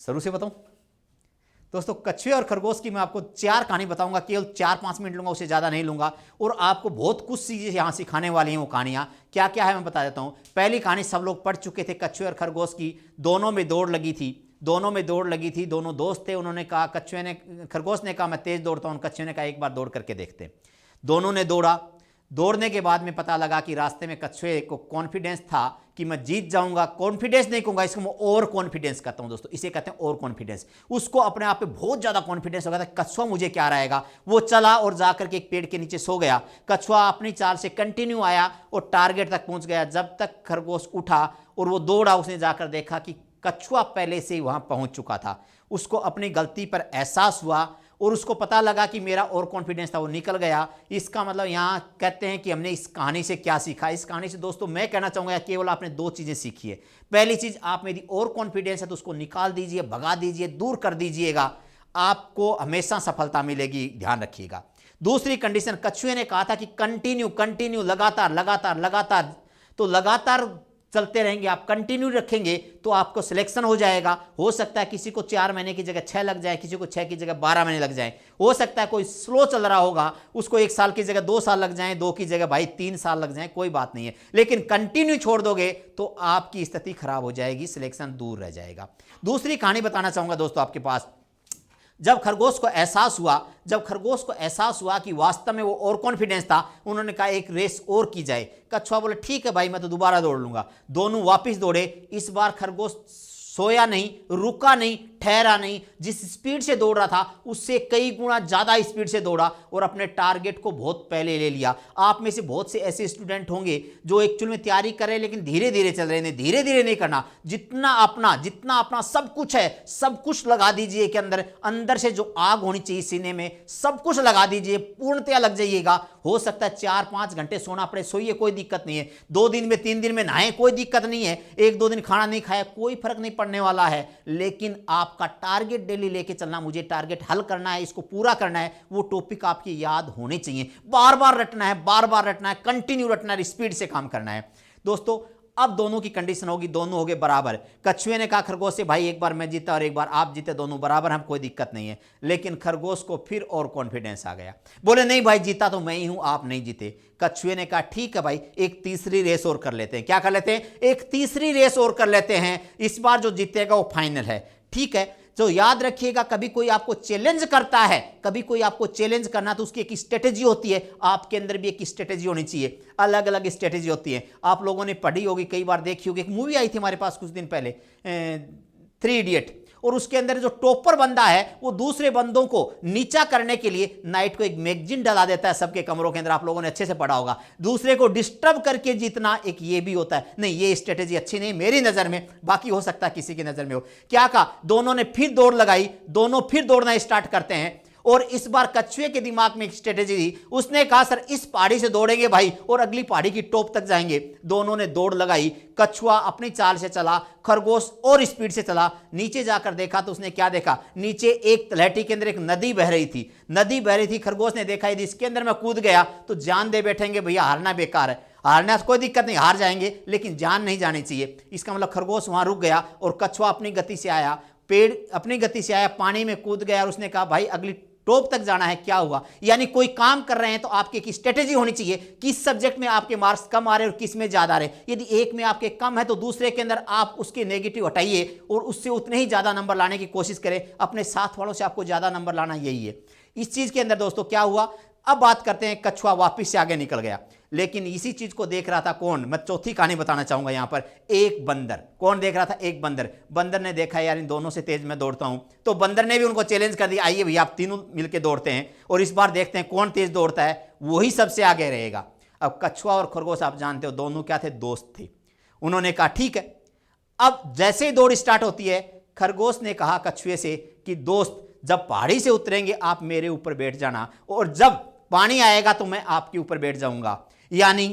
शुरू से बताऊं दोस्तों, कछुए और खरगोश की मैं आपको 4 कहानी बताऊंगा, केवल 4-5 मिनट लूंगा, उससे ज़्यादा नहीं लूंगा। और आपको बहुत कुछ चीज़ें यहाँ सिखाने वाली हैं। वो कहानियाँ क्या क्या है मैं बता देता हूँ। पहली कहानी सब लोग पढ़ चुके थे, कछुए और खरगोश की। दोनों में दौड़ लगी थी, दोनों दोस्त थे। उन्होंने कहा, खरगोश ने कहा मैं तेज दौड़ता हूँ, कछुए ने कहा एक बार दौड़ करके देखते हैं। दोनों ने दौड़ा। दौड़ने के बाद में पता लगा कि रास्ते में कछुए को कॉन्फिडेंस था कि मैं जीत जाऊंगा। कॉन्फिडेंस नहीं कहूंगा इसको, मैं ओवर कॉन्फिडेंस कहता हूं दोस्तों, इसे कहते हैं ओवर कॉन्फिडेंस। उसको अपने आप पे बहुत ज्यादा कॉन्फिडेंस हो गया था, कछुआ मुझे क्या रहेगा। वो चला और जाकर के एक पेड़ के नीचे सो गया। कछुआ अपनी चाल से कंटिन्यू आया और टारगेट तक पहुंच गया। जब तक खरगोश उठा और वो दौड़ा, उसने जाकर देखा कि कछुआ पहले से ही वहां पहुंच चुका था। उसको अपनी गलती पर एहसास हुआ और उसको पता लगा कि मेरा और कॉन्फिडेंस था, वो निकल गया। इसका मतलब यहाँ कहते हैं कि हमने इस कहानी से क्या सीखा। इस कहानी से दोस्तों मैं कहना चाहूंगा केवल आपने 2 चीजें सीखी है। पहली चीज, आप में यदि और कॉन्फिडेंस है तो उसको निकाल दीजिए, भगा दीजिए, दूर कर दीजिएगा, आपको हमेशा सफलता मिलेगी, ध्यान रखिएगा। दूसरी कंडीशन, कछुए ने कहा था कि कंटिन्यू लगातार, तो लगातार चलते रहेंगे, आप कंटिन्यू रखेंगे तो आपको सिलेक्शन हो जाएगा। हो सकता है किसी को 4 महीने की जगह 6 लग जाए, किसी को 6 की जगह 12 महीने लग जाए। हो सकता है कोई स्लो चल रहा होगा, उसको 1 साल की जगह 2 साल लग जाए, 2 की जगह भाई 3 साल लग जाए, कोई बात नहीं है। लेकिन कंटिन्यू छोड़ दोगे तो आपकी स्थिति खराब हो जाएगी, सिलेक्शन दूर रह जाएगा। दूसरी कहानी बताना चाहूंगा दोस्तों आपके पास। जब खरगोश को एहसास हुआ कि वास्तव में वो और कॉन्फिडेंस था, उन्होंने कहा एक रेस और की जाए। कछुआ बोले ठीक है भाई, मैं तो दोबारा दौड़ लूंगा। दोनों वापस दौड़े। इस बार खरगोश सोया नहीं, रुका नहीं, ठहरा नहीं। जिस स्पीड से दौड़ रहा था उससे कई गुना ज्यादा स्पीड से दौड़ा और अपने टारगेट को बहुत पहले ले लिया। आप में से बहुत से ऐसे स्टूडेंट होंगे जो एक्चुअल में तैयारी कर रहे हैं लेकिन धीरे धीरे चल रहे हैं। धीरे धीरे नहीं करना, जितना अपना सब कुछ है, सब कुछ लगा दीजिए के अंदर से जो आग होनी चाहिए सीने में, सब कुछ लगा दीजिए, पूर्णतया लग जाइएगा। हो सकता है 4-5 घंटे सोना पड़े, सोइए, कोई दिक्कत नहीं है। 2 दिन में 3 दिन में नहाए, कोई दिक्कत नहीं है। 1-2 दिन खाना नहीं खाया, कोई फर्क नहीं पड़ने वाला है। लेकिन आपका टारगेट डेली लेके चलना, मुझे टारगेट हल करना है, इसको पूरा करना है, वो टॉपिक आपकी याद होने चाहिए। बार बार रटना है, कंटिन्यू रटना है, स्पीड से काम करना है। दोस्तों अब दोनों की कंडीशन होगी, दोनों हो गए बराबर। कछुए ने कहा खरगोश से, भाई एक बार मैं जीता और एक बार आप जीते, दोनों बराबर, हम कोई दिक्कत नहीं है। लेकिन खरगोश को फिर और कॉन्फिडेंस आ गया। बोले नहीं भाई, जीता तो मैं ही हूं, आप नहीं जीते। कछुए ने कहा ठीक है भाई, एक तीसरी रेस और कर लेते हैं। क्या कर लेते हैं? एक तीसरी रेस और कर लेते हैं। इस बार जो जीतेगा वो फाइनल है। ठीक है, तो याद रखिएगा, कभी कोई आपको चैलेंज करता है, कभी कोई आपको चैलेंज करना, तो उसकी एक स्ट्रेटेजी होती है। आपके अंदर भी एक स्ट्रेटेजी होनी चाहिए, अलग अलग स्ट्रेटेजी होती है। आप लोगों ने पढ़ी होगी, कई बार देखी होगी। एक मूवी आई थी हमारे पास कुछ दिन पहले, 3 इडियट, और उसके अंदर जो टॉपर बंदा है वो दूसरे बंदों को नीचा करने के लिए नाइट को एक मैगजीन डला देता है सबके कमरों के अंदर। आप लोगों ने अच्छे से पढ़ा होगा। दूसरे को डिस्टर्ब करके जीतना एक ये भी होता है। नहीं, ये स्ट्रेटेजी अच्छी नहीं मेरी नजर में, बाकी हो सकता है किसी की नजर में हो। क्या कहा, दोनों ने फिर दौड़ लगाई, दोनों फिर दौड़ना स्टार्ट करते हैं। और इस बार कछुए के दिमाग में एक स्ट्रेटेजी थी। उसने कहा सर इस पहाड़ी से दौड़ेंगे भाई और अगली पहाड़ी की टॉप तक जाएंगे। दोनों ने दौड़ लगाई। कछुआ अपनी चाल से चला, खरगोश और स्पीड से चला। नीचे जाकर देखा तो उसने क्या देखा, नीचे एक तलहटी के अंदर एक नदी बह रही थी। खरगोश ने देखा यदि इसके अंदर मैं कूद गया तो जान दे बैठेंगे भैया, हारना बेकार है। हारना कोई दिक्कत नहीं, हार जाएंगे, लेकिन जान नहीं जानी चाहिए। इसका मतलब खरगोश वहां रुक गया और कछुआ अपनी गति से आया, पानी में कूद गया और उसने कहा भाई अगली टॉप तक जाना है। क्या हुआ, यानी कोई काम कर रहे हैं तो आपकी एक स्ट्रेटेजी होनी चाहिए, किस सब्जेक्ट में आपके मार्क्स कम आ रहे हैं और किस में ज्यादा आ रहे हैं। यदि एक में आपके कम है तो दूसरे के अंदर आप उसके नेगेटिव हटाइए और उससे उतने ही ज्यादा नंबर लाने की कोशिश करें। अपने साथ वालों से आपको ज्यादा नंबर लाना, यही है इस चीज के अंदर। दोस्तों क्या हुआ, अब बात करते हैं, कछुआ वापिस से आगे निकल गया। लेकिन इसी चीज को देख रहा था कौन, मैं चौथी कहानी बताना चाहूंगा यहां पर। एक बंदर, कौन देख रहा था, एक बंदर। बंदर ने देखा यार इन दोनों से तेज मैं दौड़ता हूं, तो बंदर ने भी उनको चैलेंज कर दिया, आइए भैया आप तीनों मिलकर दौड़ते हैं और इस बार देखते हैं कौन तेज दौड़ता है, वही सबसे आगे रहेगा। अब कछुआ और खरगोश आप जानते हो दोनों क्या थे, दोस्त थे। उन्होंने कहा ठीक है। अब जैसे ही दौड़ स्टार्ट होती है, खरगोश ने कहा कछुए से कि दोस्त जब पहाड़ी से उतरेंगे आप मेरे ऊपर बैठ जाना और जब पानी आएगा तो मैं आपके ऊपर बैठ जाऊंगा। यानी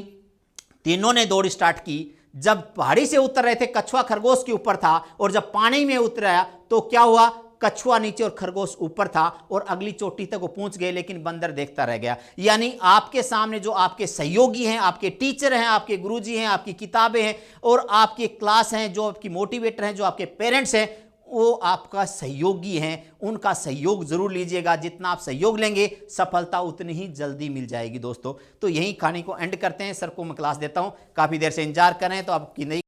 तीनों ने दौड़ स्टार्ट की। जब पहाड़ी से उतर रहे थे कछुआ खरगोश के ऊपर था और जब पानी में उतरा तो क्या हुआ, कछुआ नीचे और खरगोश ऊपर था और अगली चोटी तक वो पहुंच गए, लेकिन बंदर देखता रह गया। यानी आपके सामने जो आपके सहयोगी हैं, आपके टीचर हैं, आपके गुरुजी हैं, आपकी किताबें हैं और आपकी क्लास हैं, जो आपकी मोटिवेटर हैं, जो आपके पेरेंट्स हैं, वो आपका सहयोगी हैं, उनका सहयोग जरूर लीजिएगा। जितना आप सहयोग लेंगे सफलता उतनी ही जल्दी मिल जाएगी दोस्तों। तो यही कहानी को एंड करते हैं। सर को मैं क्लास देता हूं, काफी देर से इंतजार करें तो आपकी नई